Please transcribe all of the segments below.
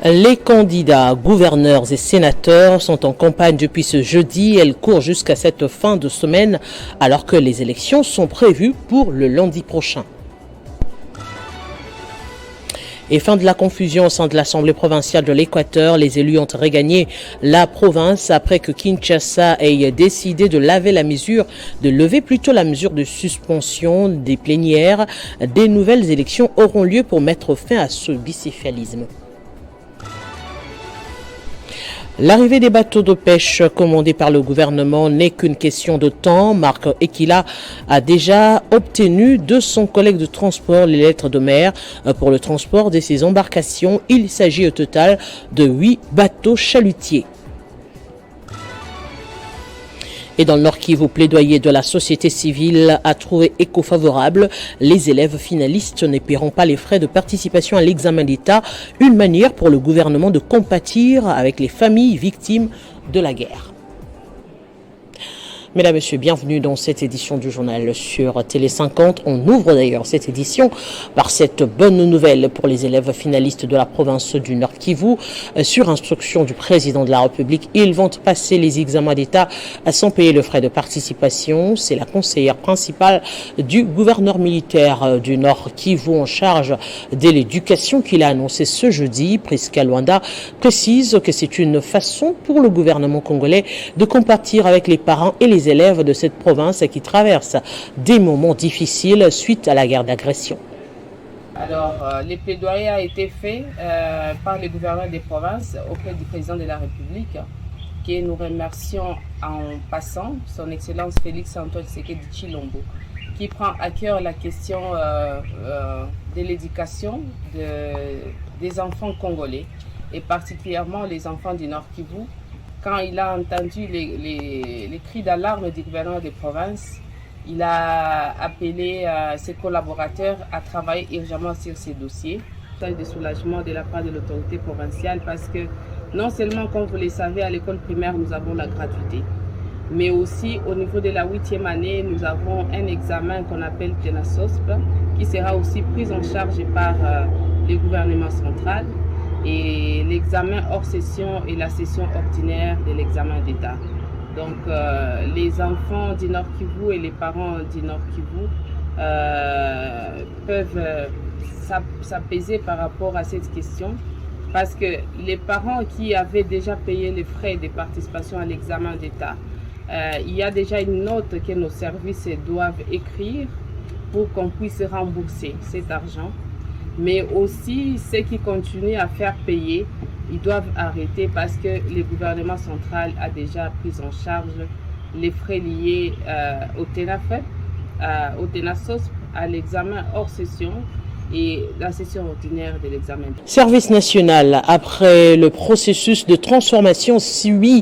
Les candidats, gouverneurs et sénateurs sont en campagne depuis ce jeudi. Elles courent jusqu'à cette fin de semaine alors que les élections sont prévues pour le lundi prochain. Et fin de la confusion au sein de l'Assemblée provinciale de l'Équateur, les élus ont regagné la province après que Kinshasa ait décidé de lever la mesure de suspension des plénières. Des nouvelles élections auront lieu pour mettre fin à ce bicéphalisme. L'arrivée des bateaux de pêche commandés par le gouvernement n'est qu'une question de temps. Marc Ekila a déjà obtenu de son collègue de transport les lettres de mer pour le transport de ses embarcations. Il s'agit au total de 8 bateaux chalutiers. Et dans le Nord Kivu, plaidoyer de la société civile a trouvé écho favorable. Les élèves finalistes ne paieront pas les frais de participation à l'examen d'État, une manière pour le gouvernement de compatir avec les familles victimes de la guerre. Mesdames, Messieurs, bienvenue dans cette édition du journal sur Télé 50. On ouvre d'ailleurs cette édition par cette bonne nouvelle pour les élèves finalistes de la province du Nord Kivu. Sur instruction du président de la République, ils vont passer les examens d'État sans payer le frais de participation. C'est la conseillère principale du gouverneur militaire du Nord Kivu en charge de l'éducation qui l'a annoncé ce jeudi. Prisca Luanda précise que c'est une façon pour le gouvernement congolais de compatir avec les parents et les élèves de cette province qui traversent des moments difficiles suite à la guerre d'agression. Alors, le plaidoyer a été fait par les gouverneurs des provinces auprès du président de la République, que nous remercions en passant, son Excellence Félix Antoine Tshisekedi Tshilombo, qui prend à cœur la question de l'éducation des enfants congolais, et particulièrement les enfants du Nord Kivu. Quand il a entendu les cris d'alarme du gouverneur des provinces, il a appelé ses collaborateurs à travailler urgemment sur ces dossiers. Message de soulagement de la part de l'autorité provinciale parce que non seulement, comme vous le savez, à l'école primaire, nous avons la gratuité, mais aussi au niveau de la 8e année, nous avons un examen qu'on appelle TENASOSP qui sera aussi pris en charge par le gouvernement central. Et l'examen hors session et la session ordinaire de l'examen d'État. Donc les enfants du Nord Kivu et les parents du Nord Kivu peuvent s'apaiser par rapport à cette question parce que les parents qui avaient déjà payé les frais de participation à l'examen d'État, il y a déjà une note que nos services doivent écrire pour qu'on puisse rembourser cet argent. Mais aussi, ceux qui continuent à faire payer, ils doivent arrêter parce que le gouvernement central a déjà pris en charge les frais liés au TENAFEP, au TENASOSP, à l'examen hors session et la session ordinaire de l'examen. Service national, après le processus de transformation suivi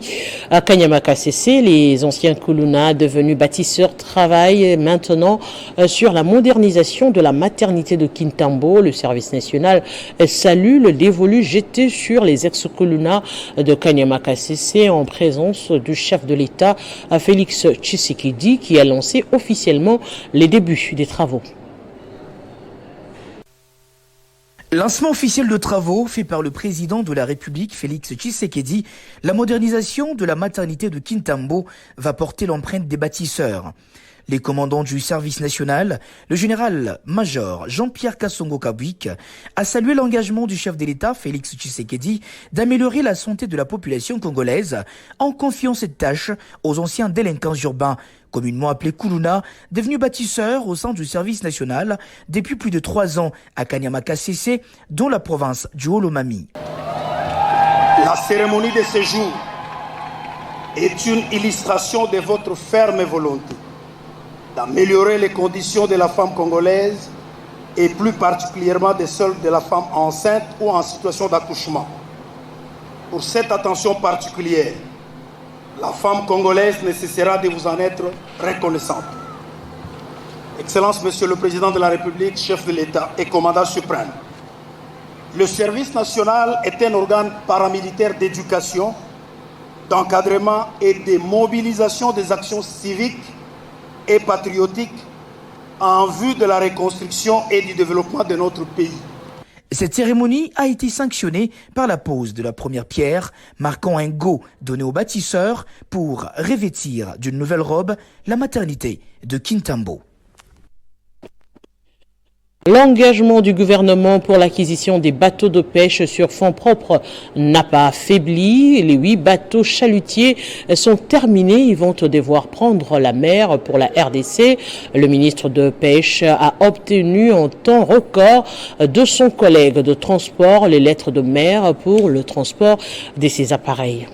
à Kanyama-Kasese, les anciens Kuluna devenus bâtisseurs travaillent maintenant sur la modernisation de la maternité de Kintambo. Le service national salue le dévolu jeté sur les ex-Kuluna de Kanyama-Kasese en présence du chef de l'État, Félix Tshisekedi, qui a lancé officiellement les débuts des travaux. Lancement officiel de travaux fait par le président de la République, Félix Tshisekedi, la modernisation de la maternité de Kintambo va porter l'empreinte des bâtisseurs. Les commandants du service national, le général-major Jean-Pierre Kassongo-Kabwik, a salué l'engagement du chef de l'État, Félix Tshisekedi, d'améliorer la santé de la population congolaise en confiant cette tâche aux anciens délinquants urbains, communément appelés Kuluna, devenus bâtisseurs au sein du service national depuis plus de 3 ans à Kanyama-Kasese, dont la province du Haut-Lomami. La cérémonie de ce jour est une illustration de votre ferme volonté d'améliorer les conditions de la femme congolaise et plus particulièrement de celles de la femme enceinte ou en situation d'accouchement. Pour cette attention particulière, la femme congolaise nécessitera de vous en être reconnaissante. Excellence, Monsieur le Président de la République, chef de l'État et commandant suprême, le service national est un organe paramilitaire d'éducation, d'encadrement et de mobilisation des actions civiques et patriotiques en vue de la reconstruction et du développement de notre pays. Cette cérémonie a été sanctionnée par la pose de la première pierre, marquant un go donné aux bâtisseurs pour revêtir d'une nouvelle robe la maternité de Kintambo. L'engagement du gouvernement pour l'acquisition des bateaux de pêche sur fonds propres n'a pas affaibli. Les 8 bateaux chalutiers sont terminés. Ils vont devoir prendre la mer pour la RDC. Le ministre de Pêche a obtenu en temps record de son collègue de transport les lettres de mer pour le transport de ces appareils.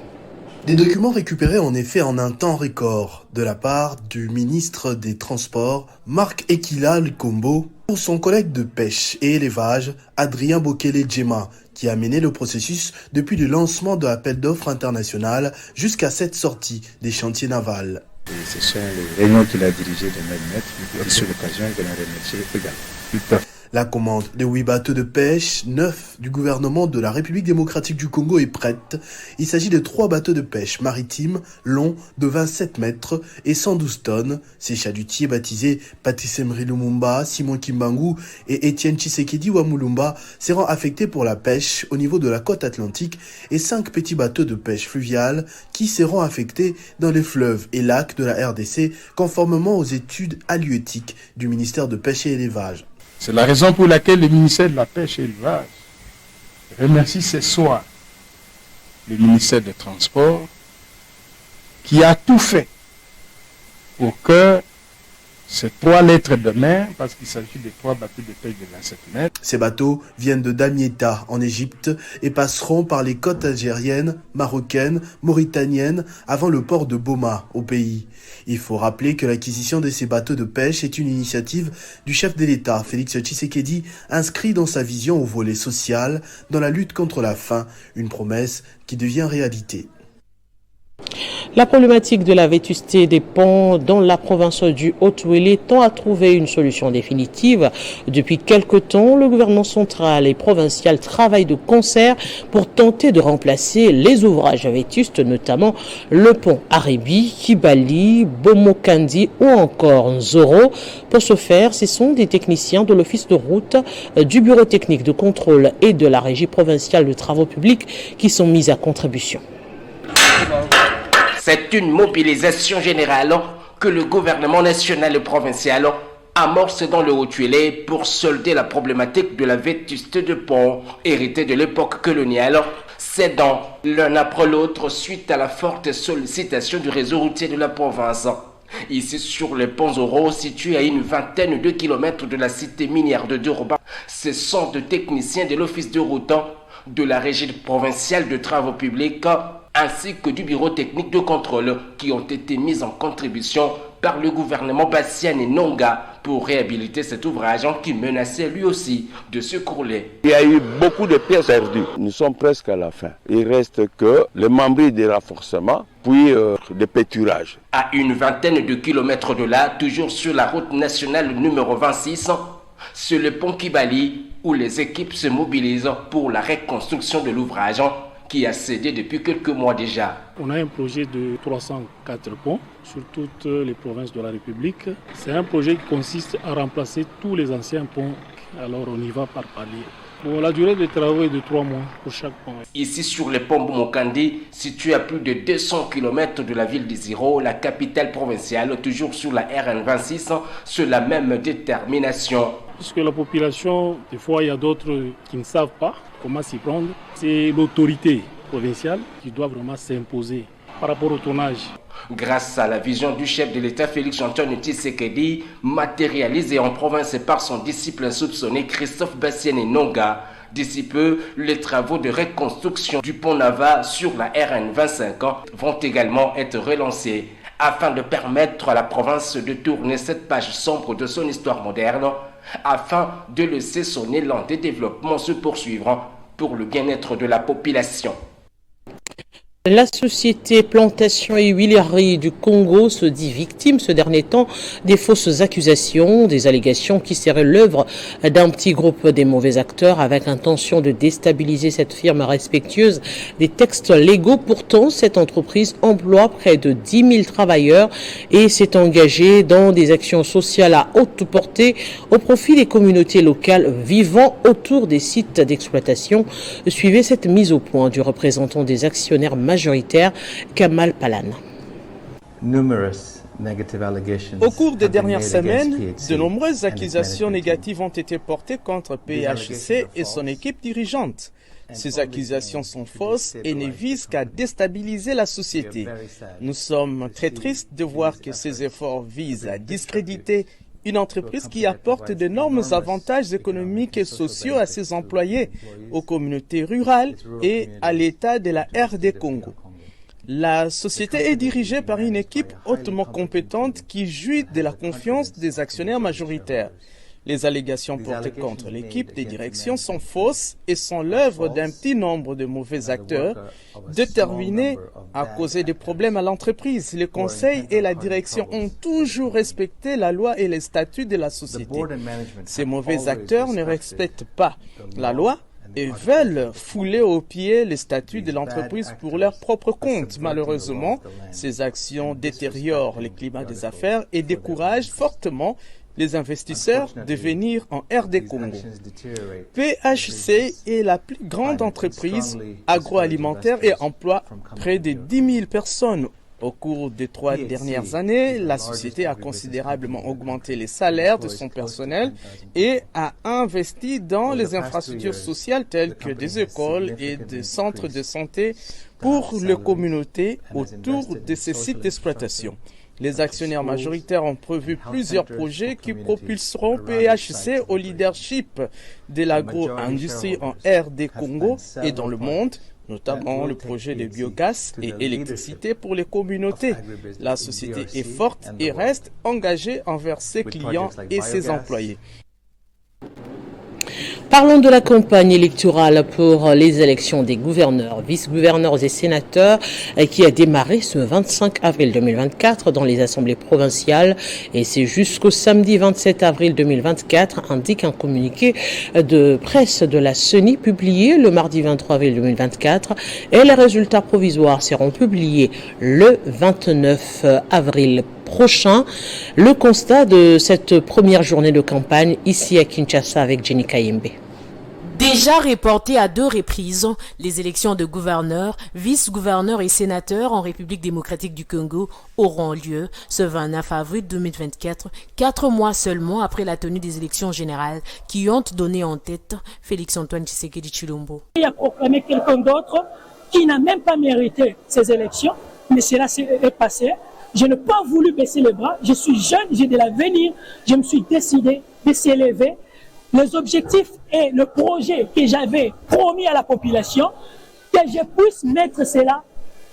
Des documents récupérés en effet en un temps record de la part du ministre des Transports, Marc Ekila Lukombo, pour son collègue de pêche et élevage, Adrien Bokele-Djema, qui a mené le processus depuis le lancement de l'appel d'offres international jusqu'à cette sortie des chantiers navals. Et ce sont les réunions qu'il a dirigées de même maître, et sur l'occasion, je l'en remercie également. La commande de 8 bateaux de pêche neufs du gouvernement de la République démocratique du Congo est prête. Il s'agit de 3 bateaux de pêche maritimes longs de 27 mètres et 112 tonnes. Ces chalutiers baptisés Patrice Emery Lumumba, Simon Kimbangu et Etienne Tshisekedi Wamulumba seront affectés pour la pêche au niveau de la côte atlantique et 5 petits bateaux de pêche fluviale qui seront affectés dans les fleuves et lacs de la RDC conformément aux études halieutiques du ministère de Pêche et Élevage. C'est la raison pour laquelle le ministère de la Pêche et de l'Élevage remercie ce soir le ministère des Transports qui a tout fait pour que ces 3 lettres de mer, parce qu'il s'agit de 3 bateaux de pêche de 27 mètres. Ces bateaux viennent de Damietta en Égypte et passeront par les côtes algériennes, marocaines, mauritaniennes avant le port de Boma au pays. Il faut rappeler que l'acquisition de ces bateaux de pêche est une initiative du chef de l'État, Félix Tshisekedi, inscrit dans sa vision au volet social dans la lutte contre la faim, une promesse qui devient réalité. La problématique de la vétusté des ponts dans la province du Haut-Uélé tend à trouver une solution définitive. Depuis quelque temps, le gouvernement central et provincial travaillent de concert pour tenter de remplacer les ouvrages vétustes, notamment le pont Arebi, Kibali, Bomokandi ou encore Nzoro. Pour ce faire, ce sont des techniciens de l'Office de route, du Bureau technique de contrôle et de la Régie provinciale de travaux publics qui sont mis à contribution. C'est une mobilisation générale que le gouvernement national et provincial amorce dans le Haut-Uélé pour solder la problématique de la vétusté de ponts héritée de l'époque coloniale, cédant l'un après l'autre suite à la forte sollicitation du réseau routier de la province. Ici sur le pont Zoro, situé à une vingtaine de kilomètres de la cité minière de Durban, ce sont de techniciens de l'office de route, de la régie provinciale de travaux publics, ainsi que du bureau technique de contrôle qui ont été mis en contribution par le gouvernement Bassiane et Nonga pour réhabiliter cet ouvrage qui menaçait lui aussi de s'écrouler. Il y a eu beaucoup de pièces perdues. Nous sommes presque à la fin. Il reste que les membres des renforcements, puis des pâturages. À une vingtaine de kilomètres de là, toujours sur la route nationale numéro 26, sur le pont Kibali, où les équipes se mobilisent pour la reconstruction de l'ouvrage qui a cédé depuis quelques mois déjà. On a un projet de 304 ponts sur toutes les provinces de la République. C'est un projet qui consiste à remplacer tous les anciens ponts. Alors on y va par palier. Bon, la durée des travaux est de 3 mois pour chaque pont. Ici sur le pont Bomokandi, situé à plus de 200 km de la ville d'Iziro, la capitale provinciale, toujours sur la RN26, sur la même détermination. Puisque la population, des fois il y a d'autres qui ne savent pas comment s'y prendre. C'est l'autorité provinciale qui doit vraiment s'imposer par rapport au tonnage. Grâce à la vision du chef de l'État Félix-Antoine Tshisekedi, matérialisée en province par son disciple insoupçonné Christophe Bassiane Nonga, d'ici peu, les travaux de reconstruction du pont Nava sur la RN 25 vont également être relancés afin de permettre à la province de tourner cette page sombre de son histoire moderne, afin de laisser son élan de développement se poursuivre pour le bien-être de la population. La société Plantation et Huileries du Congo se dit victime ce dernier temps des fausses accusations, des allégations qui seraient l'œuvre d'un petit groupe des mauvais acteurs avec intention de déstabiliser cette firme respectueuse des textes légaux. Pourtant, cette entreprise emploie près de 10 000 travailleurs et s'est engagée dans des actions sociales à haute portée au profit des communautés locales vivant autour des sites d'exploitation. Suivez cette mise au point du représentant des actionnaires majoritaire, Kamal Palan. Au cours des dernières semaines, de nombreuses accusations négatives ont été portées contre PHC et son équipe dirigeante. Ces accusations sont fausses et ne visent qu'à déstabiliser la société. Nous sommes très tristes de voir que ces efforts visent à discréditer une entreprise qui apporte d'énormes avantages économiques et sociaux à ses employés, aux communautés rurales et à l'État de la RD Congo. La société est dirigée par une équipe hautement compétente qui jouit de la confiance des actionnaires majoritaires. Les allégations portées contre l'équipe de direction sont fausses et sont l'œuvre d'un petit nombre de mauvais acteurs déterminés à causer des problèmes à l'entreprise. Le conseil et la direction ont toujours respecté la loi et les statuts de la société. Ces mauvais acteurs ne respectent pas la loi et veulent fouler aux pieds les statuts de l'entreprise pour leur propre compte. Malheureusement, ces actions détériorent le climat des affaires et découragent fortement les investisseurs de venir en RD Congo. PHC est la plus grande entreprise agroalimentaire et emploie près de 10 000 personnes. Au cours des 3 dernières années, la société a considérablement augmenté les salaires de son personnel et a investi dans les infrastructures sociales telles que des écoles et des centres de santé pour les communautés autour de ces sites d'exploitation. Les actionnaires majoritaires ont prévu plusieurs projets qui propulseront PHC au leadership de l'agro-industrie en RD Congo et dans le monde, notamment le projet de biogaz et électricité pour les communautés. La société est forte et reste engagée envers ses clients et ses employés. Parlons de la campagne électorale pour les élections des gouverneurs, vice-gouverneurs et sénateurs qui a démarré ce 25 avril 2024 dans les assemblées provinciales et c'est jusqu'au samedi 27 avril 2024, indique un communiqué de presse de la CENI publié le mardi 23 avril 2024 et les résultats provisoires seront publiés le 29 avril prochain. Le constat de cette première journée de campagne ici à Kinshasa avec Jenny Kayembe. Déjà reportées à 2 reprises, les élections de gouverneurs, vice-gouverneurs et sénateurs en République démocratique du Congo auront lieu ce 29 avril 2024, 4 mois seulement après la tenue des élections générales qui ont donné en tête Félix-Antoine Tshisekedi Tshilombo. Il a proclamé quelqu'un d'autre qui n'a même pas mérité ces élections, mais cela s'est passé. Je n'ai pas voulu baisser les bras, je suis jeune, j'ai de l'avenir, je me suis décidé de s'élever. Les objectifs et le projet que j'avais promis à la population, que je puisse mettre cela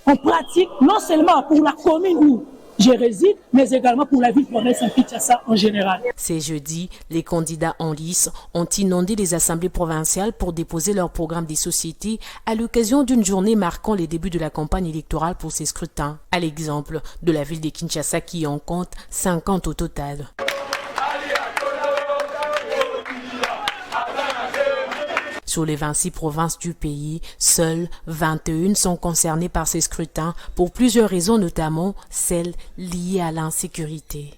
en pratique, non seulement pour la commune où je réside, mais également pour la ville-province de Kinshasa en général. C'est jeudi, les candidats en lice ont inondé les assemblées provinciales pour déposer leur programme des sociétés à l'occasion d'une journée marquant les débuts de la campagne électorale pour ces scrutins. À l'exemple de la ville de Kinshasa qui en compte 50 au total. Sur les 26 provinces du pays, seules 21 sont concernées par ces scrutins pour plusieurs raisons, notamment celles liées à l'insécurité.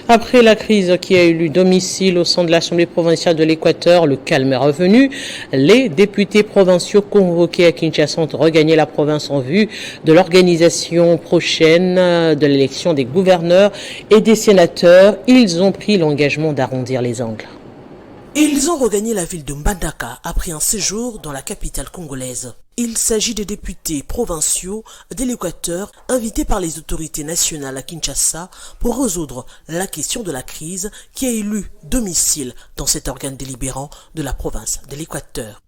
Après la crise qui a eu lieu domicile au sein de l'Assemblée provinciale de l'Équateur, le calme est revenu. Les députés provinciaux convoqués à Kinshasa ont regagné la province en vue de l'organisation prochaine de l'élection des gouverneurs et des sénateurs. Ils ont pris l'engagement d'arrondir les angles. Ils ont regagné la ville de Mbandaka après un séjour dans la capitale congolaise. Il s'agit des députés provinciaux de l'Équateur invités par les autorités nationales à Kinshasa pour résoudre la question de la crise qui a élu domicile dans cet organe délibérant de la province de l'Équateur.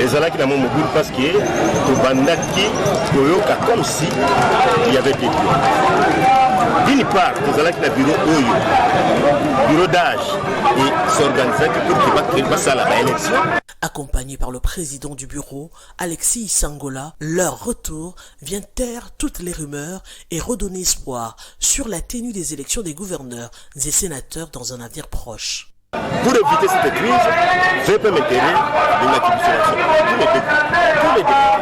ezalaki na mobulu parce que tobandaki koyoka comme si il y avait des D'une part, nous allons créer un bureau d'âge et s'organiser pour qu'il va créer ça à l'élection. Accompagné par le président du bureau, Alexis Sangola, leur retour vient taire toutes les rumeurs et redonner espoir sur la tenue des élections des gouverneurs et sénateurs dans un avenir proche. Pour éviter cette crise, VP m'intéresse de l'attribution nationale. Tous les députés.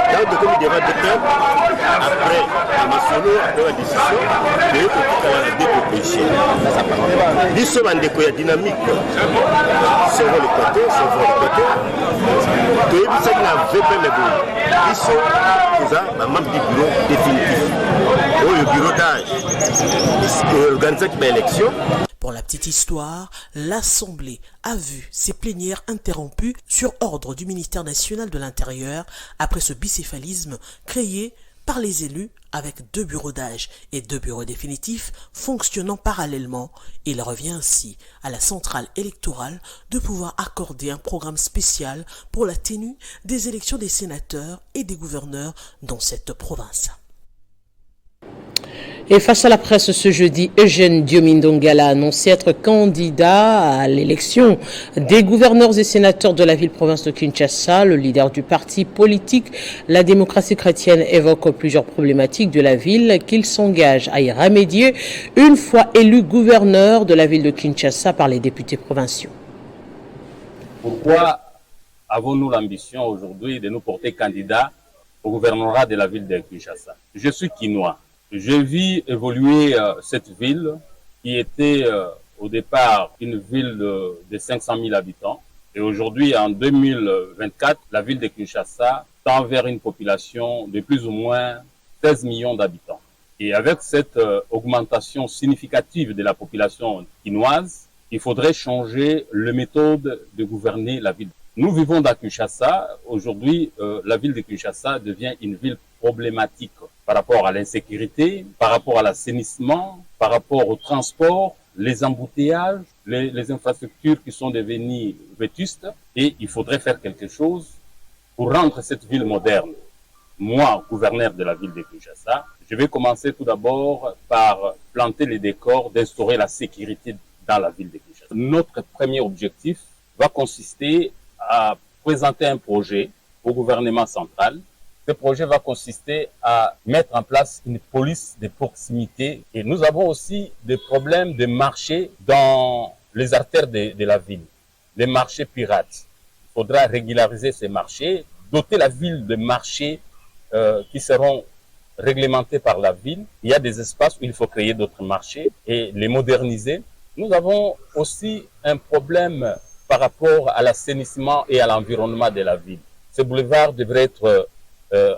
Dans le comité de débat après les nationaux, après la décision, de l'autre Nous sommes en découverte dynamique. C'est le côté. De ça, il y a VP Ils sont membre du bureau définitif. Le bureau d'âge. Organisé qui l'élection. Pour la petite histoire, l'Assemblée a vu ses plénières interrompues sur ordre du ministère national de l'Intérieur après ce bicéphalisme créé par les élus avec 2 bureaux d'âge et 2 bureaux définitifs fonctionnant parallèlement. Il revient ainsi à la centrale électorale de pouvoir accorder un programme spécial pour la tenue des élections des sénateurs et des gouverneurs dans cette province. Et face à la presse ce jeudi, Eugène Diomindongala a annoncé être candidat à l'élection des gouverneurs et sénateurs de la ville-province de Kinshasa. Le leader du parti politique, la démocratie chrétienne, évoque plusieurs problématiques de la ville qu'il s'engage à y remédier une fois élu gouverneur de la ville de Kinshasa par les députés provinciaux. Pourquoi avons-nous l'ambition aujourd'hui de nous porter candidat au gouvernorat de la ville de Kinshasa? Je suis Kinois. Je vis évoluer cette ville qui était au départ une ville de 500 000 habitants. Et aujourd'hui, en 2024, la ville de Kinshasa tend vers une population de plus ou moins 16 millions d'habitants. Et avec cette augmentation significative de la population kinoise, il faudrait changer la méthode de gouverner la ville. Nous vivons dans Kinshasa. Aujourd'hui, la ville de Kinshasa devient une ville problématique par rapport à l'insécurité, par rapport à l'assainissement, par rapport au transport, les embouteillages, les infrastructures qui sont devenues vétustes. Et il faudrait faire quelque chose pour rendre cette ville moderne. Moi, gouverneur de la ville de Kinshasa, je vais commencer tout d'abord par planter les décors d'instaurer la sécurité dans la ville de Kinshasa. Notre premier objectif va consister à présenter un projet au gouvernement central. Ce projet va consister à mettre en place une police de proximité. Et nous avons aussi des problèmes de marché dans les artères de la ville, les marchés pirates. Il faudra régulariser ces marchés, doter la ville de marchés qui seront réglementés par la ville. Il y a des espaces où il faut créer d'autres marchés et les moderniser. Nous avons aussi un problème par rapport à l'assainissement et à l'environnement de la ville. Ce boulevard devrait être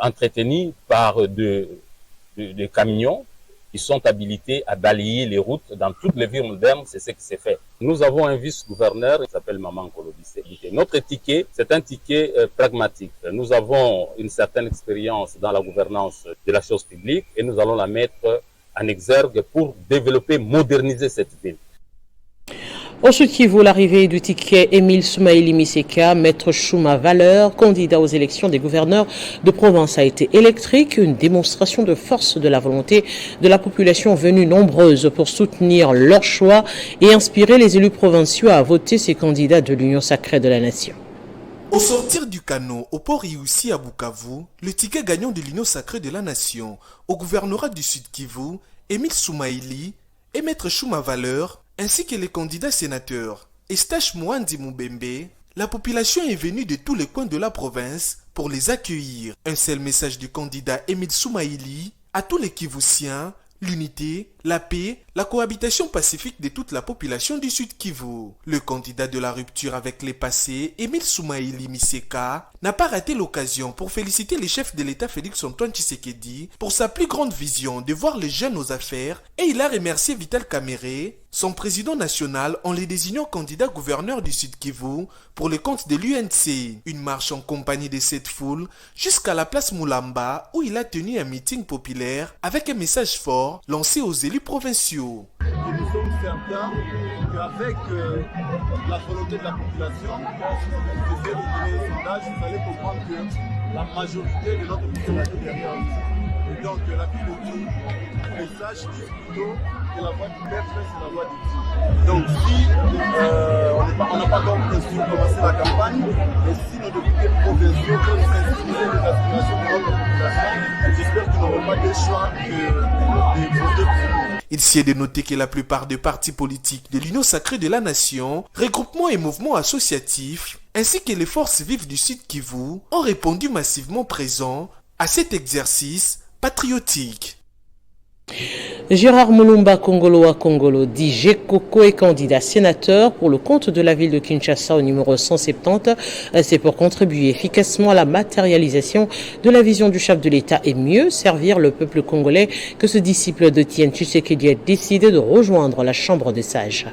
entretenus par des camions qui sont habilités à balayer les routes dans toutes les villes modernes. C'est ce qui s'est fait. Nous avons un vice-gouverneur qui s'appelle Maman Kolobise. Notre ticket, c'est un ticket pragmatique. Nous avons une certaine expérience dans la gouvernance de la chose publique et nous allons la mettre en exergue pour développer, moderniser cette ville. Au Sud-Kivu, l'arrivée du ticket Émile Soumaïli Miseka, maître Chouma Valeur, candidat aux élections des gouverneurs de province, a été électrique, une démonstration de force de la volonté de la population venue nombreuse pour soutenir leur choix et inspirer les élus provinciaux à voter ces candidats de l'Union sacrée de la nation. Au sortir du canot au port Iusi à Bukavu, le ticket gagnant de l'Union sacrée de la nation au gouvernorat du Sud-Kivu, Émile Soumaïli et maître Chouma Valeur, ainsi que les candidats sénateurs Estache Mwandi Moubembe, la population est venue de tous les coins de la province pour les accueillir. Un seul message du candidat Émile Soumaïli à tous les Kivusiens: l'unité, la paix, la cohabitation pacifique de toute la population du Sud-Kivu. Le candidat de la rupture avec les passés, Émile Soumaïli Miseka, n'a pas raté l'occasion pour féliciter le chef de l'État Félix-Antoine Tshisekedi pour sa plus grande vision de voir les jeunes aux affaires, et il a remercié Vital Kamerhe, son président national, en les désignant candidat gouverneur du Sud-Kivu pour le compte de l'UNC. Une marche en compagnie de cette foule jusqu'à la place Moulamba où il a tenu un meeting populaire avec un message fort lancé aux élus provinciaux. Et nous sommes certains qu'avec la volonté de la population, de faire le sondage, il fallait comprendre que la majorité de notre population est derrière nous. Et donc la vie de tout, les sages disent plutôt que la voix du maître, c'est la voix du Dieu. Donc si on n'a pas encore bien sûr commencé la campagne, mais si nos députés provinciaux peuvent sensibiliser les aspirations de notre population, j'espère qu'ils n'auront pas de choix que de voter pour nous. Il s'y est de noter que la plupart des partis politiques de l'Union sacrée de la nation, regroupements et mouvements associatifs, ainsi que les forces vives du Sud Kivu, ont répondu massivement présents à cet exercice patriotique. Gérard Mulumba Kongolo Kongolo dit Gekoko est candidat sénateur pour le compte de la ville de Kinshasa au numéro 170. C'est pour contribuer efficacement à la matérialisation de la vision du chef de l'État et mieux servir le peuple congolais que ce disciple de Tien Tshisekedi a décidé de rejoindre la Chambre des sages.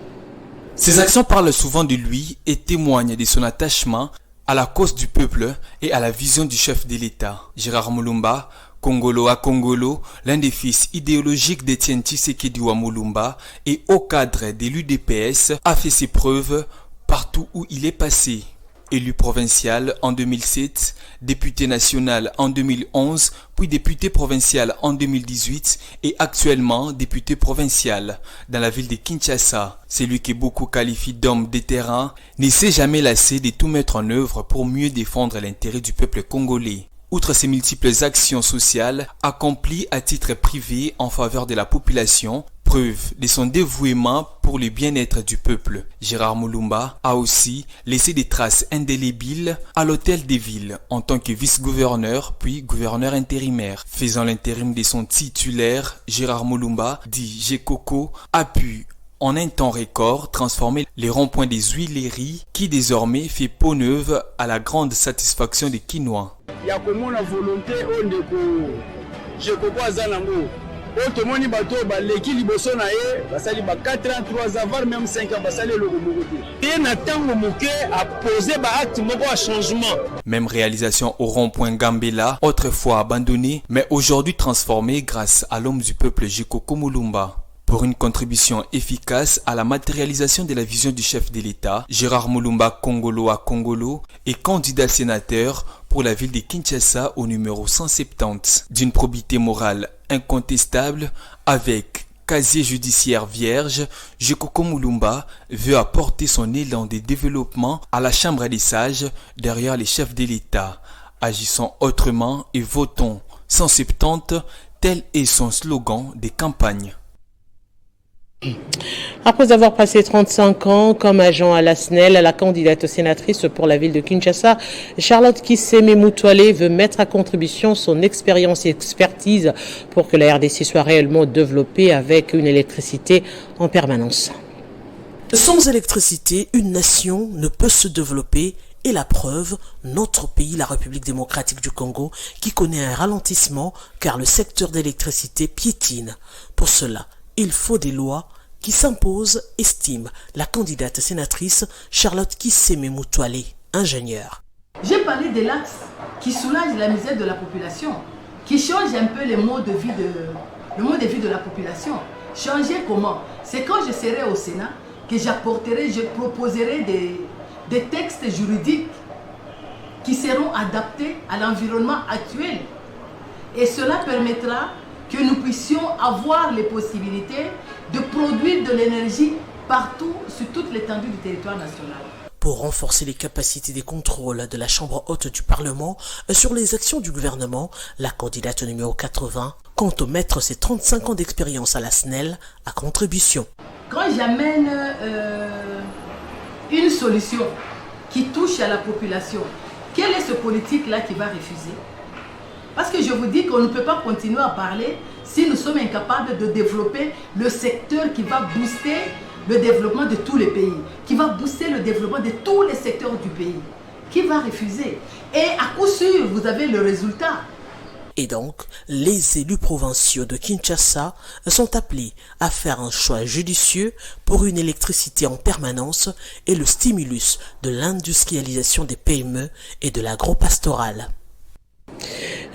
Ses actions parlent souvent de lui et témoignent de son attachement à la cause du peuple et à la vision du chef de l'État. Gérard Mulumba Kongolo à Kongolo, l'un des fils idéologiques d'Etienne Tshisekedi wa Mulumba et haut cadre de l'UDPS, a fait ses preuves partout où il est passé. Élu provincial en 2007, député national en 2011, puis député provincial en 2018 et actuellement député provincial dans la ville de Kinshasa. Celui que beaucoup qualifient d'homme de terrain ne s'est jamais lassé de tout mettre en œuvre pour mieux défendre l'intérêt du peuple congolais. Outre ses multiples actions sociales accomplies à titre privé en faveur de la population, preuve de son dévouement pour le bien-être du peuple, Gérard Mulumba a aussi laissé des traces indélébiles à l'hôtel des villes en tant que vice-gouverneur puis gouverneur intérimaire. Faisant l'intérim de son titulaire, Gérard Mulumba, dit Gekoko, a pu en un temps record transformer les ronds-points des Huileries qui désormais fait peau neuve à la grande satisfaction des Kinois. Il y a comment la volonté je comprends Zanango. Autrement, bateau, l'équipe liboso na ye, basali ba 4 ans, 3 ans, voire même 5 ans, basali le gomogote. Et n'attend moké à poser ba acte moko à changement. Même réalisation au rond-point Gambela, autrefois abandonné, mais aujourd'hui transformé grâce à l'homme du peuple Gekoko Mulumba. Pour une contribution efficace à la matérialisation de la vision du chef de l'État, Gérard Mulumba Kongolo à Kongolo est candidat sénateur pour la ville de Kinshasa au numéro 170. D'une probité morale incontestable, avec casier judiciaire vierge, Gekoko Mulumba veut apporter son élan de développement à la Chambre des sages derrière les chefs de l'État. Agissons autrement et votons 170, tel est son slogan de campagne. Après avoir passé 35 ans comme agent à la SNEL, la candidate sénatrice pour la ville de Kinshasa, Charlotte Kisseme Mutwale veut mettre à contribution son expérience et expertise pour que la RDC soit réellement développée avec une électricité en permanence. Sans électricité, une nation ne peut se développer. Et la preuve, notre pays, la République démocratique du Congo, qui connaît un ralentissement car le secteur d'électricité piétine. Pour cela, il faut des lois qui s'imposent, estime la candidate sénatrice Charlotte Kisseme Mutwale, ingénieure. J'ai parlé de l'axe qui soulage la misère de la population, qui change un peu le mode de vie de la population. Changer comment? C'est quand je serai au Sénat que je proposerai des textes juridiques qui seront adaptés à l'environnement actuel. Et cela permettra que nous puissions avoir les possibilités de produire de l'énergie partout sur toute l'étendue du territoire national. Pour renforcer les capacités des contrôles de la Chambre haute du Parlement sur les actions du gouvernement, la candidate numéro 80 compte mettre ses 35 ans d'expérience à la SNEL à contribution. Quand j'amène une solution qui touche à la population, quel est ce politique-là qui va refuser? Parce que je vous dis qu'on ne peut pas continuer à parler si nous sommes incapables de développer le secteur qui va booster le développement de tous les pays, qui va booster le développement de tous les secteurs du pays. Qui va refuser? Et à coup sûr, vous avez le résultat. Et donc, les élus provinciaux de Kinshasa sont appelés à faire un choix judicieux pour une électricité en permanence et le stimulus de l'industrialisation des PME et de l'agro-pastoral.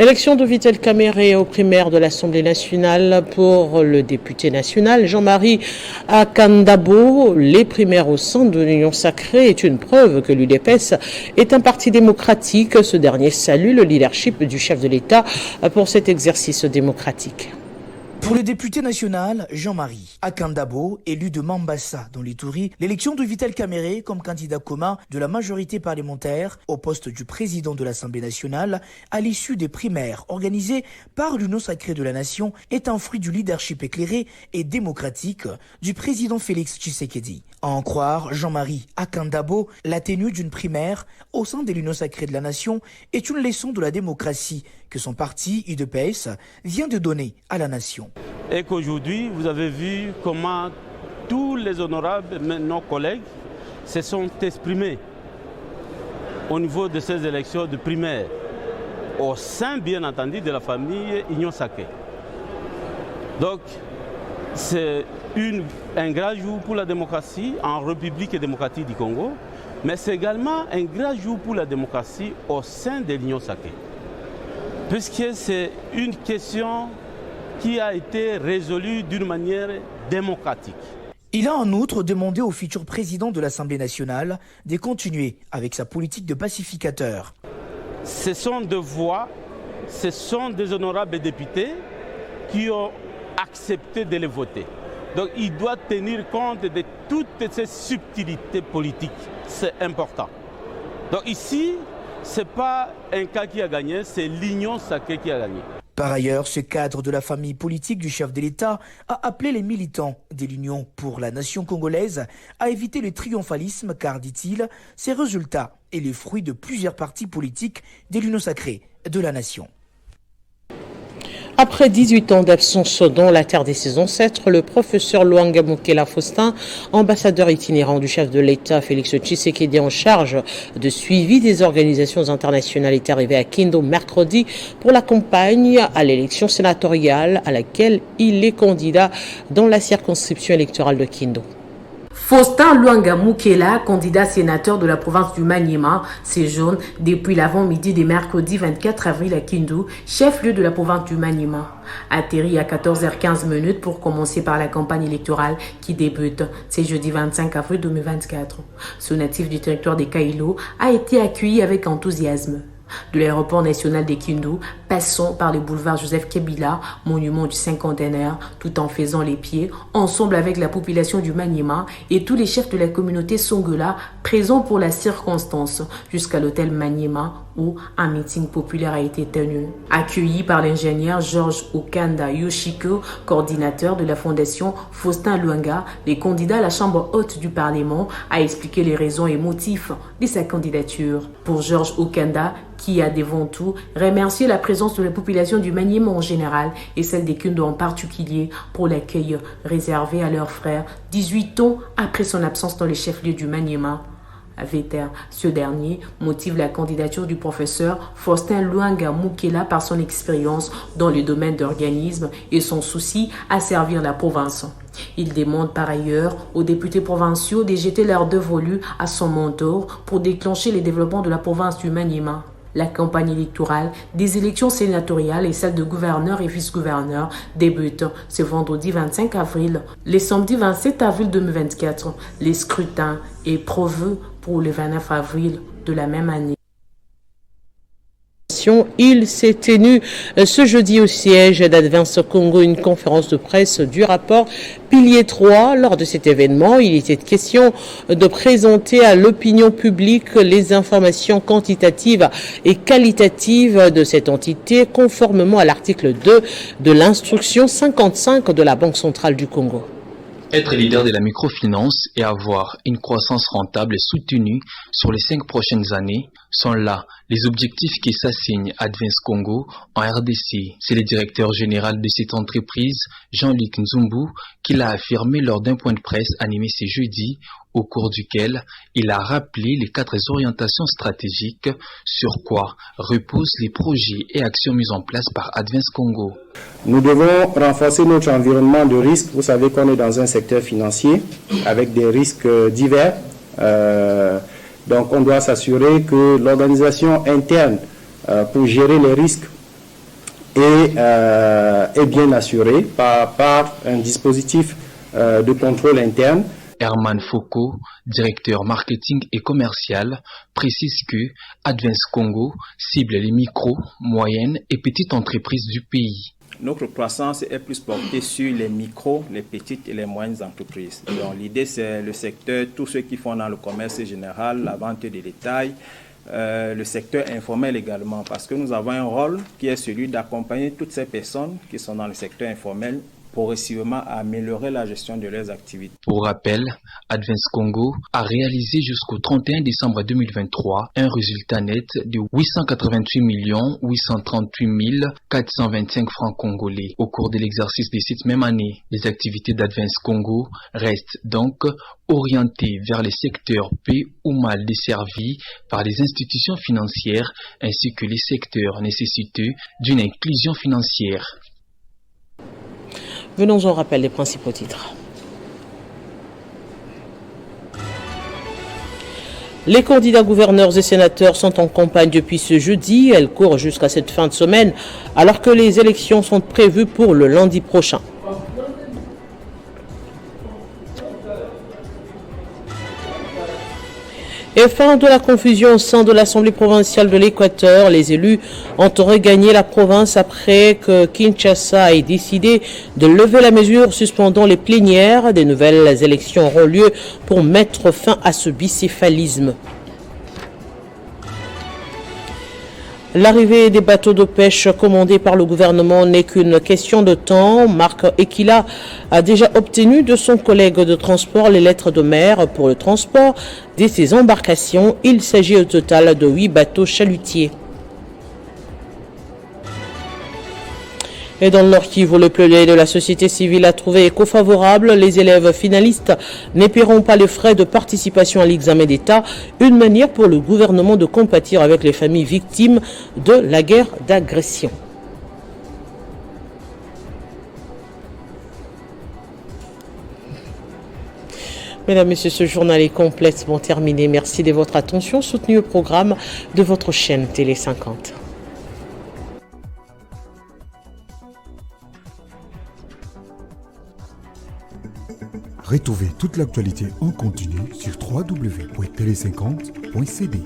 Élection de Vital Kamere aux primaires de l'Assemblée nationale pour le député national Jean-Marie Akandabo. Les primaires au sein de l'Union sacrée est une preuve que l'UDPS est un parti démocratique. Ce dernier salue le leadership du chef de l'État pour cet exercice démocratique. Pour le député national Jean-Marie Akandabo, élu de Mambasa dans l'Ituri, l'élection de Vital Kamere comme candidat commun de la majorité parlementaire au poste du président de l'Assemblée nationale à l'issue des primaires organisées par l'Union sacrée de la nation est un fruit du leadership éclairé et démocratique du président Félix Tshisekedi. À en croire Jean-Marie Akandabo, la tenue d'une primaire au sein de l'Union sacrée de la nation est une leçon de la démocratie que son parti UDPS vient de donner à la nation. Et qu'aujourd'hui, vous avez vu comment tous les honorables, nos collègues, se sont exprimés au niveau de ces élections de primaire, au sein, bien entendu, de la famille Union sacrée. Donc, c'est un grand jour pour la démocratie en République démocratique du Congo, mais c'est également un grand jour pour la démocratie au sein de l'Union sacrée, puisque c'est une question qui a été résolue d'une manière démocratique. Il a en outre demandé au futur président de l'Assemblée nationale de continuer avec sa politique de pacificateur. Ce sont des voix, ce sont des honorables députés qui ont accepté de les voter. Donc il doit tenir compte de toutes ces subtilités politiques. C'est important. Donc ici, ce n'est pas un cas qui a gagné, c'est l'Union sacrée qui a gagné. Par ailleurs, ce cadre de la famille politique du chef de l'État a appelé les militants de l'Union pour la nation congolaise à éviter le triomphalisme car, dit-il, ces résultats est le fruit de plusieurs partis politiques de l'Union sacrée de la nation. Après 18 ans d'absence dans la terre des saisons 7, le professeur Luanga Mukela Faustin, ambassadeur itinérant du chef de l'État Félix Tshisekedi en charge de suivi des organisations internationales, est arrivé à Kindu mercredi pour la campagne à l'élection sénatoriale à laquelle il est candidat dans la circonscription électorale de Kindu. Faustin Luanga Mukela, candidat sénateur de la province du Maniema, séjourne depuis l'avant-midi des mercredi 24 avril à Kindu, chef-lieu de la province du Maniema. Atterri à 14h15 pour commencer par la campagne électorale qui débute ce jeudi 25 avril 2024. Ce natif du territoire des Kailo a été accueilli avec enthousiasme. De l'aéroport national de Kindu, passons par le boulevard Joseph Kabila, monument du cinquantenaire, tout en faisant les pieds, ensemble avec la population du Maniema et tous les chefs de la communauté Songola présents pour la circonstance, jusqu'à l'hôtel Maniema où un meeting populaire a été tenu. Accueilli par l'ingénieur Georges Okanda Yoshiko, coordinateur de la fondation Faustin Luanga, le candidat à la Chambre haute du Parlement a expliqué les raisons et motifs de sa candidature. Pour Georges Okanda, qui a devant tout remercié la présence de la population du Maniema en général et celle des Kindu en particulier pour l'accueil réservé à leurs frères 18 ans après son absence dans les chefs-lieux du Maniema. Ce dernier motive la candidature du professeur Faustin Luanga Mukela par son expérience dans le domaine d'organisme et son souci à servir la province. Il demande par ailleurs aux députés provinciaux de jeter leur dévolu à son mentor pour déclencher le développement de la province du Maniema. La campagne électorale des élections sénatoriales et celle de gouverneurs et vice-gouverneurs débute ce vendredi 25 avril. Le samedi 27 avril 2024, les scrutins est prévu pour le 29 avril de la même année. Il s'est tenu ce jeudi au siège d'Advance Congo une conférence de presse du rapport Pilier 3. Lors de cet événement, il était question de présenter à l'opinion publique les informations quantitatives et qualitatives de cette entité conformément à l'article 2 de l'instruction 55 de la Banque centrale du Congo. Être leader de la microfinance et avoir une croissance rentable et soutenue sur les 5 prochaines années sont là les objectifs qui s'assignent Advance Congo en RDC. C'est le directeur général de cette entreprise, Jean-Luc Nzumbu, qui l'a affirmé lors d'un point de presse animé ce jeudi, au cours duquel il a rappelé les 4 orientations stratégiques sur quoi reposent les projets et actions mis en place par Advance Congo. Nous devons renforcer notre environnement de risque. Vous savez qu'on est dans un secteur financier avec des risques divers. Donc on doit s'assurer que l'organisation interne pour gérer les risques est bien assurée par un dispositif de contrôle interne. Herman Foucault, directeur marketing et commercial, précise que Advance Congo cible les micro, moyennes et petites entreprises du pays. Notre croissance est plus portée sur les micros, les petites et les moyennes entreprises. Donc l'idée c'est le secteur, tous ceux qui font dans le commerce général, la vente des détails, le secteur informel également, parce que nous avons un rôle qui est celui d'accompagner toutes ces personnes qui sont dans le secteur informel progressivement à améliorer la gestion de leurs activités. Pour rappel, Advance Congo a réalisé jusqu'au 31 décembre 2023 un résultat net de 888 838 425 francs congolais au cours de l'exercice de cette même année. Les activités d'Advance Congo restent donc orientées vers les secteurs peu ou mal desservis par les institutions financières ainsi que les secteurs nécessiteux d'une inclusion financière. Venons au rappel des principaux titres. Les candidats gouverneurs et sénateurs sont en campagne depuis ce jeudi. Elles courent jusqu'à cette fin de semaine alors que les élections sont prévues pour le lundi prochain. Et fin de la confusion au sein de l'Assemblée provinciale de l'Équateur, les élus ont regagné la province après que Kinshasa ait décidé de lever la mesure suspendant les plénières. Des nouvelles élections auront lieu pour mettre fin à ce bicéphalisme. L'arrivée des bateaux de pêche commandés par le gouvernement n'est qu'une question de temps. Marc Ekila a déjà obtenu de son collègue de transport les lettres de mer pour le transport de ces embarcations. Il s'agit au total de 8 bateaux chalutiers. Et dans le Nord Kivu, le plaidoyer de la société civile a trouvé écho favorable. Les élèves finalistes n'épieront pas les frais de participation à l'examen d'État, une manière pour le gouvernement de compatir avec les familles victimes de la guerre d'agression. Mesdames, Messieurs, ce journal est complètement terminé. Merci de votre attention. Soutenez le programme de votre chaîne Télé 50. Retrouvez toute l'actualité en continu sur www.tele50.cd.